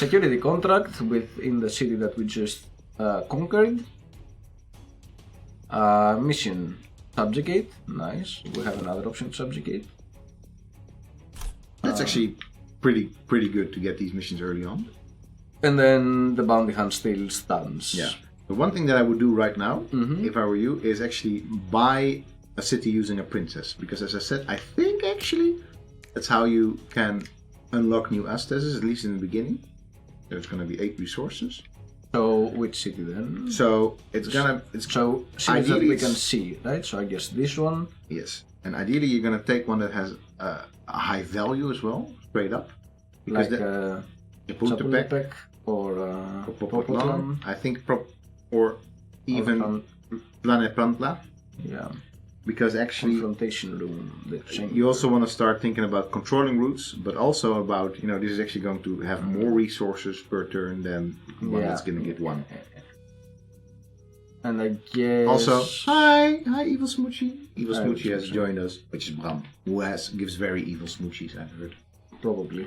Security contract within the city that we just conquered. Mission subjugate. Nice. We have another option to subjugate. That's actually pretty good to get these missions early on. And then the bounty hunt still stands. Yeah. The one thing that I would do right now, if I were you, is actually buy a city using a princess. Because as I said, I think actually that's how you can unlock new Aztezes, at least in the beginning. There's going to be 8 resources. So which city then? So it's So cities that ideally we can see, right? So I guess this one. yes, and ideally you're going to take one that has a high value as well, straight up. Because Like Chapultepec or Popotlan, I think, or even Planepantla, yeah, because actually confrontation room. The chamber. you also want to start thinking about controlling routes, but also about, this is actually going to have more resources per turn than one that's going to get one. And I guess Also, hi Evil Smoochie. Evil Hi, Smoochie has Smoochie. joined us, which is Bram, who gives very evil smoochies, I've heard. probably.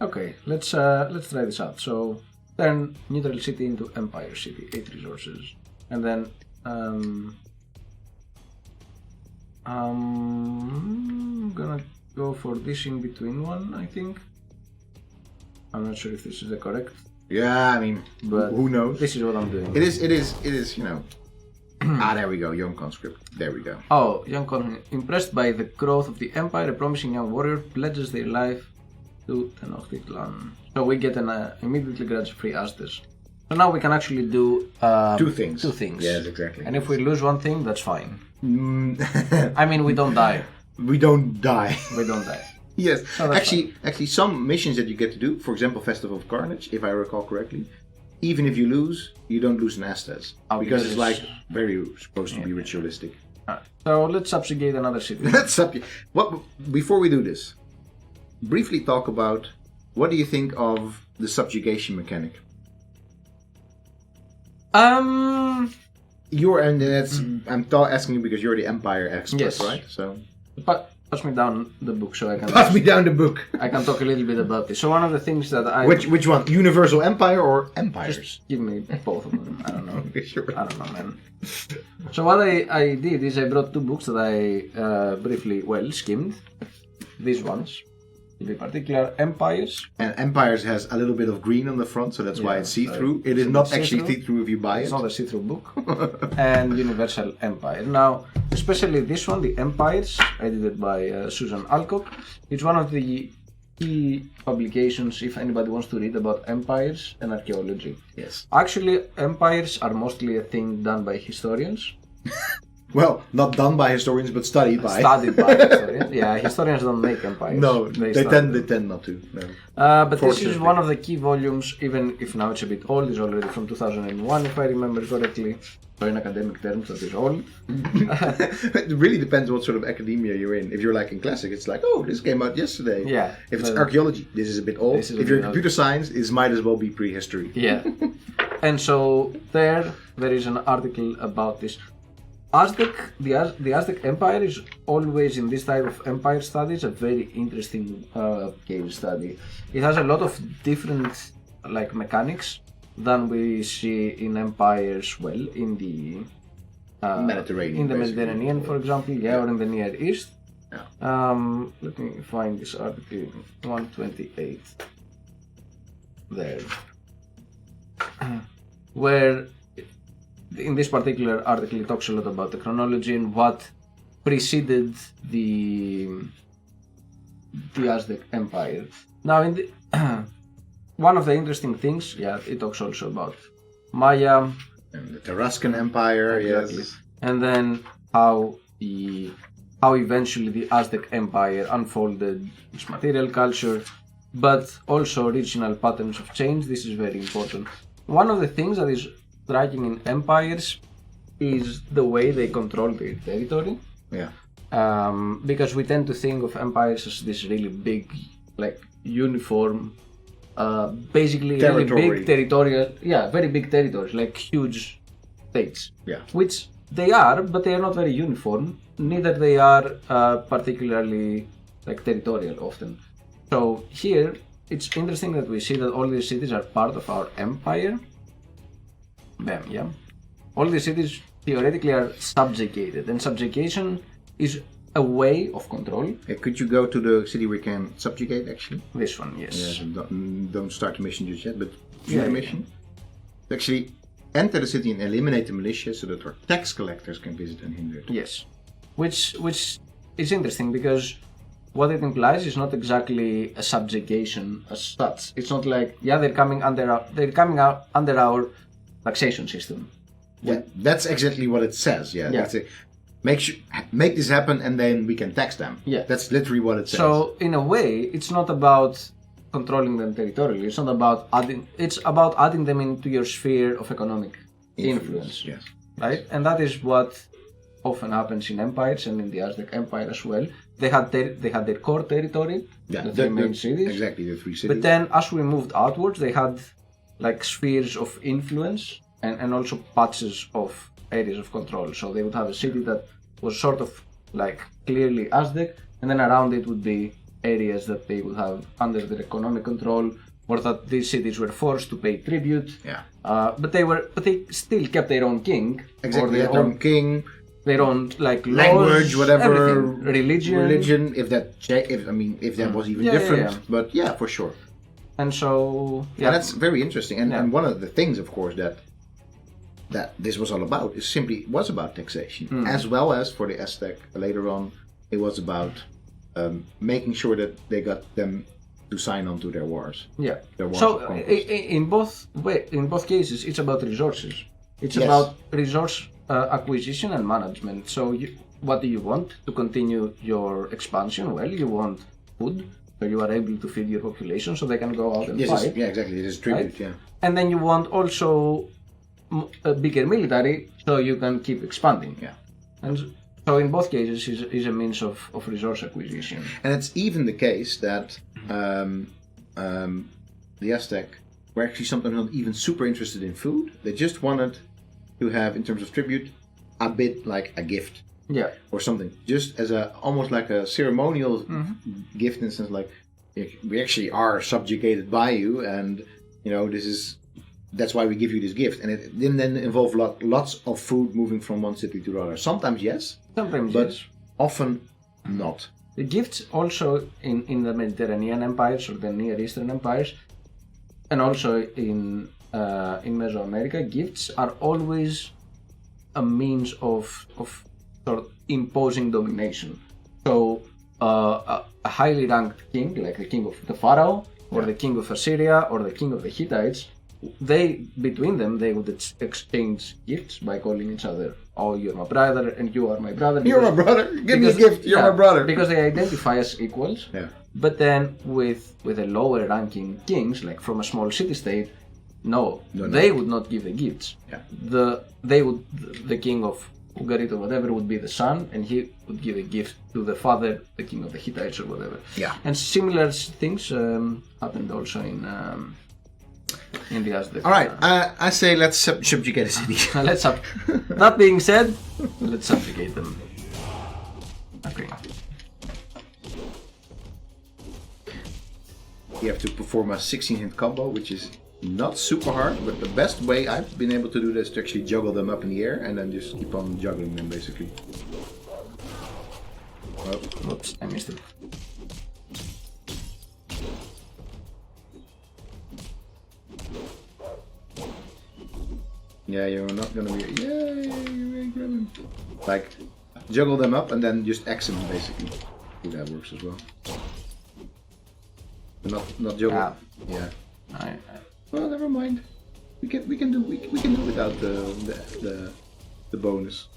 Okay, let's try this out. So turn neutral city into empire city, 8 resources, and then I'm gonna go for this in between one. I think. I'm not sure if this is the correct, Yeah, I mean, but who knows? this is what I'm doing. It is, there we go, young conscript. There we go. Oh, young Con, impressed by the growth of the empire, a promising young warrior pledges their life to Tenochtitlan. So we get an immediately grants free Aztez. So now we can actually do 2 things. 2 things. Yes, exactly. And if we lose one thing, that's fine. I mean, we don't die. We don't die. We don't die. Yes. So that's Actually, some missions that you get to do, for example, Festival of Carnage, if I recall correctly, even if you lose, you don't lose an Aztez. Oh, because it's because like very supposed to be ritualistic. Alright, so let's subjugate another city. Let's before we do this, briefly talk about what do you think of the subjugation mechanic? Asking you because you're the Empire expert, Yes. right? So But pass me down the book so I can pass me down the book. I can talk a little bit about this. So one of the things that I Which one? Universal Empire or Empires? just give me both of them. I don't know. Okay, sure. I don't know, man. So what I did is I brought 2 books that I briefly skimmed. These ones, to be particular, Empires. And Empires has a little bit of green on the front, so that's why Yeah, it's see-through. It is so not it's actually see-through. see-through if you buy It's it. not a see-through book. And Universal Empire. Now, especially this one, the Empires, edited by Susan Alcock. It's one of the key publications if anybody wants to read about empires and archaeology. Yes. Actually, empires are mostly a thing done by historians. Well, not done by historians, but studied by. Studied by historians. Yeah, historians don't make empires. No, they tend not to. No. But this is Fortunately. one of the key volumes, even if now it's a bit old, it's already from 2001 if I remember correctly. So in academic terms that is old. It really depends what sort of academia you're in. If you're like in classic, it's like, oh, this came out yesterday. Yeah. If it's archaeology, this is a bit old. This is a If you're in bit computer science, it might as well be prehistory. Yeah. And so there is an article about this. The Aztec Empire is always, in this type of empire studies, a very interesting case study. It has a lot of different mechanics than we see in empires, in the Mediterranean. in the basically. Mediterranean, for example, or in the Near East. Yeah. Let me find this article, 128. There. Where in this particular article it talks a lot about the chronology and what preceded the Aztec Empire. Now, in the one of the interesting things, it talks also about Maya, And the Tarascan Empire, Exactly. yes. And then how eventually the Aztec Empire unfolded its material culture, but also regional patterns of change. This is very important. One of the things that is striking in empires is the way they control their territory. Yeah. Because we tend to think of empires as this really big, like uniform, basically really big territorial, very big territories, like huge states. Yeah. Which they are, but they are not very uniform. Neither they are particularly like territorial often. So here, it's interesting that we see that all these cities are part of our empire. Bam, yeah. All these cities theoretically are subjugated, and subjugation is a way of control. Could you go to the city we can subjugate, actually? This one, yes. Yeah, don't start the mission just yet, but do Yeah, the mission. Actually, enter the city and eliminate the militia so that our tax collectors can visit unhindered. Yes. Which is interesting because what it implies is not exactly a subjugation as such. It's not like they're coming out under our taxation system. Yeah, that's exactly what it says. Yeah, Yeah. That's it. Make this happen, and then we can tax them. Yeah. That's literally what it says. So in a way, it's not about controlling them territorially. It's not about adding. It's about adding them into your sphere of economic influence. Yes. Right, and that is what often happens in empires and in the Aztec Empire as well. They had their core territory, Yeah. the three main cities. Exactly, the three cities. But then, as we moved outwards, they had like spheres of influence and also patches of areas of control. So they would have a city that was sort of like clearly Aztec, and then around it would be areas that they would have under their economic control, or that these cities were forced to pay tribute. Yeah. But they still kept their own king, Exactly, or their own king, their own like language, laws, whatever, everything. religion. If that was even different, but yeah, for sure. And so And that's very interesting. And one of the things, of course, that this was all about was about taxation, as well as for the Aztec later on, it was about making sure that they got them to sign on to their wars. Yeah. Their wars So of conquest. in both cases, it's about resources. It's Yes. about resource acquisition and management. So what do you want to continue your expansion? Well, you want food, so you are able to feed your population, so they can go out and fight. Yeah, exactly. It is tribute. Right? Yeah. And then you want also a bigger military, so you can keep expanding. Yeah. And so in both cases is a means of resource acquisition. And it's even the case that the Aztec were actually sometimes not even super interested in food. They just wanted to have, in terms of tribute, a bit like a gift Yeah. or something, just as almost like a ceremonial gift, in the sense like we actually are subjugated by you, and that's why we give you this gift. And it didn't then involve lots of food moving from one city to the other. Sometimes yes, Sometimes but yes. often not. The gifts also in the Mediterranean empires or the Near Eastern empires, and also in Mesoamerica, gifts are always a means of sort of imposing domination. So a highly ranked king, like the king of the Pharaoh, or the king of Assyria, or the king of the Hittites, between them they would exchange gifts by calling each other, "Oh, you're my brother, and you are my brother." You're my brother. Give me a gift. You're my brother. Because they identify as equals. Yeah. But then with the lower ranking kings, like from a small city state, no, they would not give the gifts. Yeah. The king of Ugarit or whatever would be the son, and he would give a gift to the father, the king of the Hittites or whatever. Yeah. And similar things happened also in the Aztec. All right, I say let's subjugate a city. That being said, let's subjugate them. Okay. You have to perform a 16-hit combo, which is not super hard, but the best way I've been able to do this is to actually juggle them up in the air and then just keep on juggling them, basically. Oh. Oops, I missed it. Yeah, you're not gonna be. Yay! Like, juggle them up and then just X them, basically. I think that works as well. Not juggle. Ah. Yeah. I Well, never mind. we can do without the bonus.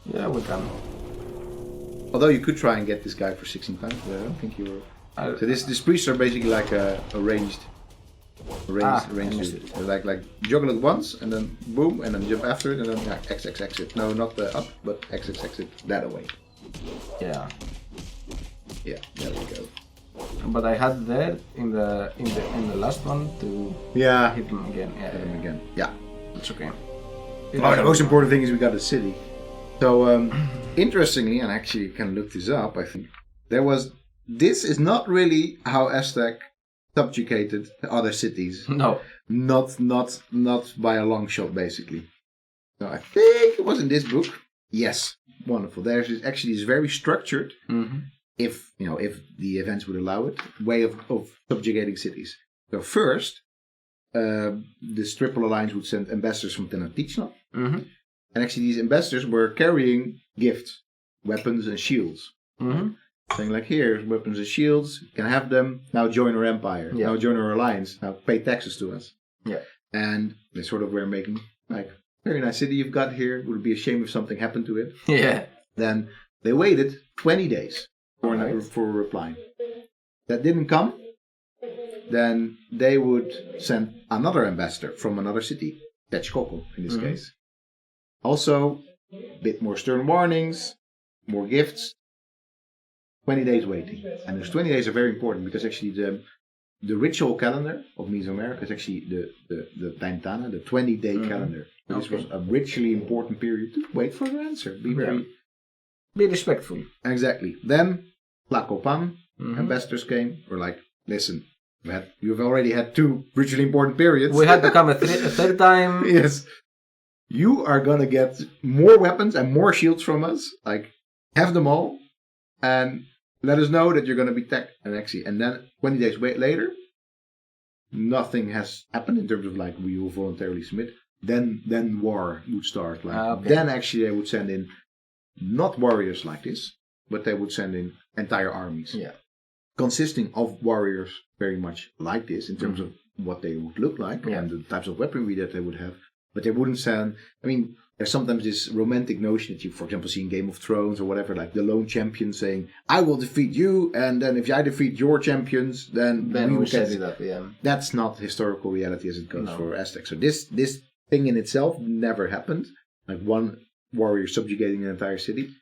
Yeah, we can. Although you could try and get this guy for 16 pounds, but I don't think you were. So these priests are basically like a ranged suit. Like juggle it once and then boom and then jump after it and then XX exit. No, not the up, but XX exit that away. Yeah. Yeah, there we go. But I had there in the last one to hit him again. Yeah, hit him again. Yeah, it's okay. Well, the most important thing is we got the city. So interestingly, and actually you can look this up. I think this is not really how Aztec subjugated other cities. No, not by a long shot, basically. So I think it was in this book. Yes, wonderful. There's actually this very structured, if the events would allow it, way of subjugating cities. So first, this Triple Alliance would send ambassadors from Tenochtitlan, and actually these ambassadors were carrying gifts, weapons and shields. Saying like, here's weapons and shields, you can have them, now join our empire, now join our alliance, now pay taxes to us. Yeah. And they sort of were making, like, very nice city you've got here, it would be a shame if something happened to it. Yeah. Then they waited 20 days for a reply. That didn't come, then they would send another ambassador from another city, Texcoco in this case. Also, a bit more stern warnings, more gifts. 20 days waiting. And those 20 days are very important because actually the ritual calendar of Mesoamerica is actually the Ventana, the 20-day calendar. This was a ritually important period to wait for an answer. Be respectful. Exactly. Then Tlacopan ambassadors came. Were like, listen, you've already had 2 ritually important periods. We had to come a third time. Yes. You are gonna get more weapons and more shields from us. Like, have them all, and let us know that you're gonna be tech and actually. And then 20 days later, nothing has happened in terms of like we will voluntarily submit. Then war would start. Like then actually they would send in not warriors like this, but they would send in entire armies. Yeah. Consisting of warriors very much like this in terms of what they would look like and the types of weaponry that they would have. But they wouldn't send. I mean, there's sometimes this romantic notion that you, for example, see in Game of Thrones or whatever, like the lone champion saying, "I will defeat you, and then if I defeat your champions, then we will set it up." Yeah. That's not historical reality as it goes for Aztec. So this thing in itself never happened, like one warrior subjugating an entire city.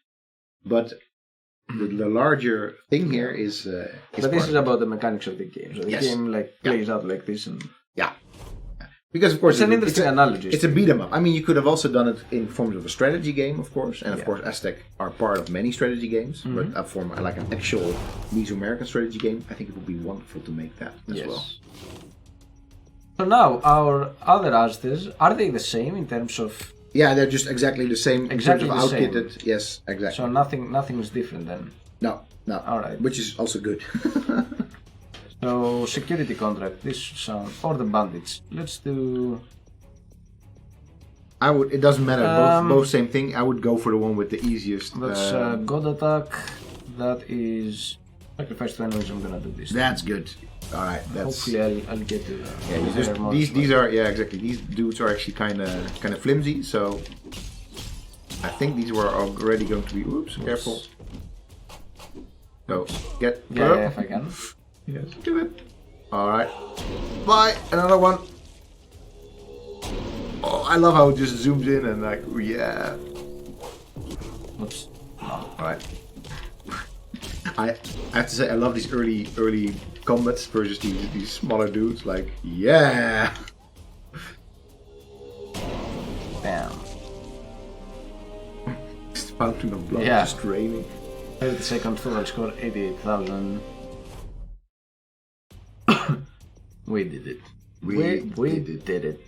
But the larger thing here is. But this is about the mechanics of the game. So the game plays out like this, and because of course it's an interesting analogy. It's a beat 'em up. I mean, you could have also done it in forms of a strategy game, of course, and of course, Aztec are part of many strategy games. But a form like an actual Mesoamerican strategy game, I think it would be wonderful to make that as well. So now our other Aztez, are they the same in terms of? Yeah, they're just exactly the same in terms of outkitted. Yes, exactly. So nothing is different then. No. All right. Which is also good. So security contract. This sound or the bandits. Let's do. I would. It doesn't matter. Both same thing. I would go for the one with the easiest. That's God attack. That is sacrifice to enemies. I'm gonna do this. That's good. All right. Hopefully I'll get to. These are exactly. These dudes are actually kind of flimsy. So I think these were already going to be. Oops! Careful. So get. Yeah, if I can. Yes, do it. Alright. Bye! Another one. Oh, I love how it just zooms in and like, yeah. Oops. Alright. I have to say, I love these early combats versus these smaller dudes. Like, yeah! Bam. This fountain of blood just draining. 30 seconds full score 88,000. We did it. We did it.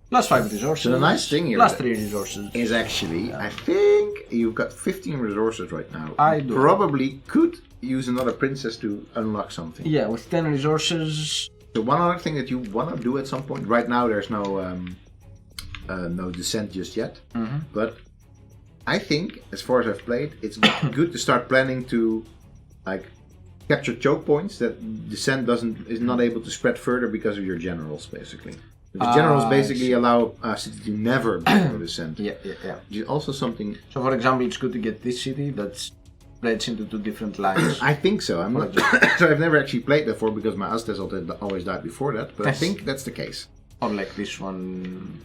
Plus 5 resources. So the nice thing here plus 3 resources is actually, I think you've got 15 resources right now. I do. Probably could use another princess to unlock something. Yeah, with 10 resources. So one other thing that you want to do at some point. Right now, there's no descent just yet. But I think, as far as I've played, it's good to start planning to like. Capture choke points that descent is not able to spread further because of your generals, basically. The generals I basically see. allow a city to never go to center. Yeah. Which is also something. So, for example, it's good to get this city that's spreads into two different lines. I think so. I'm not. So I've never actually played before because my Aztez always died before that. But I think that's the case. Or like this one.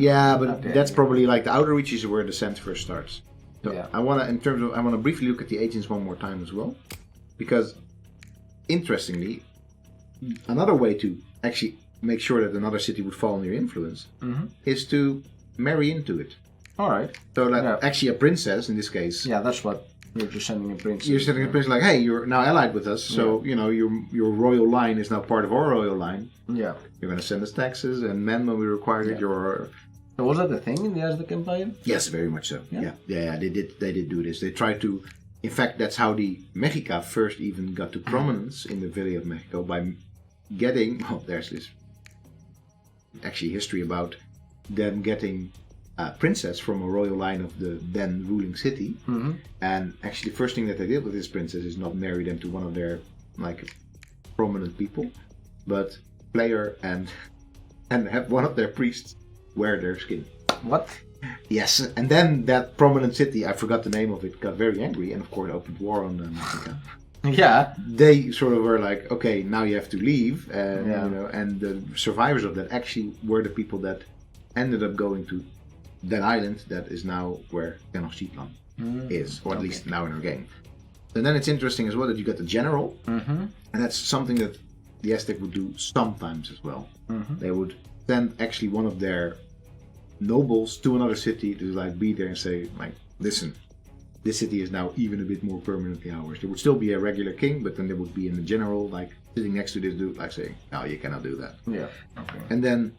Yeah, but Okay. that's probably like the outer reaches where the descent first starts. So Yeah. I wanna briefly look at the agents one more time as well, because interestingly, another way to actually make sure that another city would fall under your influence is to marry into it. All right. So that Yeah. actually a princess in this case. Yeah, that's what you're just sending a prince. You're sending a prince like, hey, you're now allied with us, so you know your royal line is now part of our royal line. Yeah. You're gonna send us taxes, and then when we require it, you're. So was that a thing in the Aztec Empire? Yes, very much so. Yeah? Yeah. They did do this. They tried to. In fact, that's how the Mexica first even got to prominence in the Valley of Mexico by getting. Well, there's this actually history about them getting a princess from a royal line of the then ruling city, and actually the first thing that they did with this princess is not marry them to one of their like prominent people, but play her and have one of their priests wear their skin. What? Yes, and then that prominent city, I forgot the name of it, got very angry and of course opened war on Mexico. Yeah. They sort of were like, okay, now you have to leave, and Yeah. you know, and the survivors of that actually were the people that ended up going to that island that is now where Tenochtitlan is, or at least now in our game. And then it's interesting as well that you got the general, and that's something that the Aztec would do sometimes as well. They would send actually one of their nobles to another city to like be there and say like, listen, this city is now even a bit more permanently ours. There would still be a regular king, but then there would be in the general like sitting next to this dude like saying, no, you cannot do that. Yeah. Okay. And then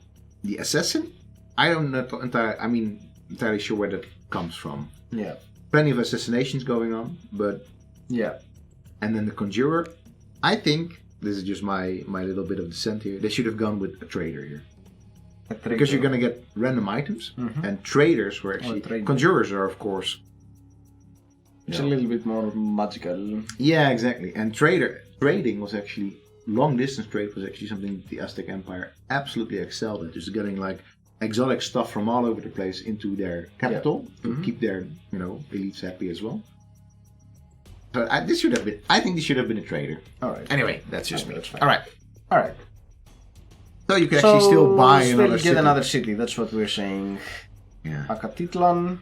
the assassin, I'm not entirely sure where that comes from. Yeah. Plenty of assassinations going on, but Yeah. and then the conjurer, I think this is just my little bit of dissent here. They should have gone with a trader here. Because you're gonna get random items, and traders were actually trader. conjurers are of course. It's a little bit more magical. Yeah, exactly. And trading was actually long distance trade was actually something the Aztec Empire absolutely excelled at. Just getting like exotic stuff from all over the place into their capital to keep their elites happy as well. So I think this should have been a trader. All right. Anyway, that's just me. That's fine. All right. All right. So you can actually still buy another get city. another city. That's what we're saying. Yeah. Acatitlan.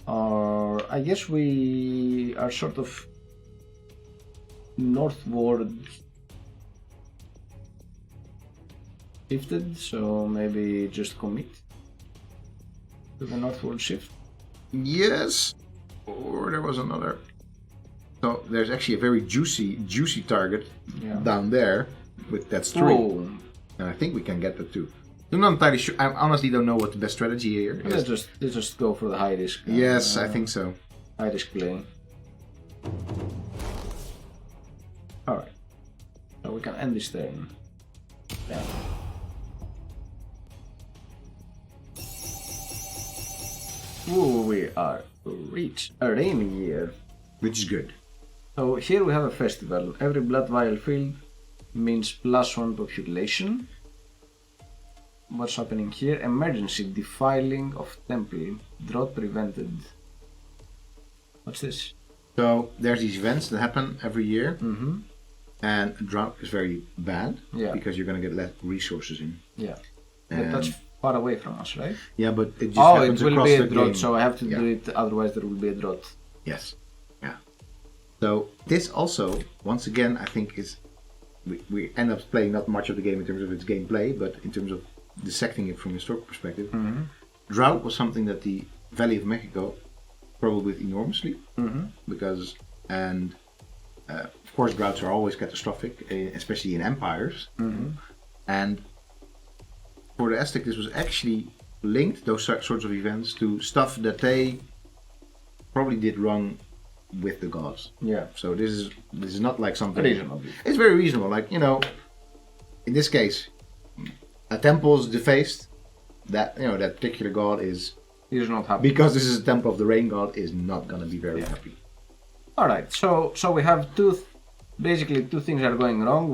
Or I guess we are sort of northward shifted, so maybe just commit to the northward shift. Yes. Or there was another. So there's actually a very juicy target down there. That's 3. Whoa. And I think we can get that too. I'm not entirely sure. I honestly don't know what the best strategy here is. Let's just go for the high risk. Yes, I think so. High risk play. Alright. So we can end this turn. Yeah. Ooh, we are reached a rainy year. Which is good. So here we have a festival. Every blood vial filled means +1 population. What's happening here? Emergency defiling of temple. Drought prevented. What's this? So there's these events that happen every year. And drought is very bad. Yeah. Because you're going to get less resources in. Yeah. But And that's far away from us, right? yeah, but it just Oh, happens it will across be the a drought, game. so I have to Yeah. do it, otherwise there will be a drought. Yes. Yeah. So this also, once again, I think is we end up playing not much of the game in terms of its gameplay, but in terms of dissecting it from a historical perspective. Drought was something that the Valley of Mexico struggled with enormously because, and of course, droughts are always catastrophic, especially in empires. And for the Aztec, this was actually linked, those sorts of events, to stuff that they probably did wrong with the gods. Yeah. So this is not like something Reasonable. It's very reasonable. Like, in this case, a temple is defaced. That that particular god is, He's not happy. because this is a temple of the rain god, is not gonna be very happy. Alright, so we have basically two things are going wrong.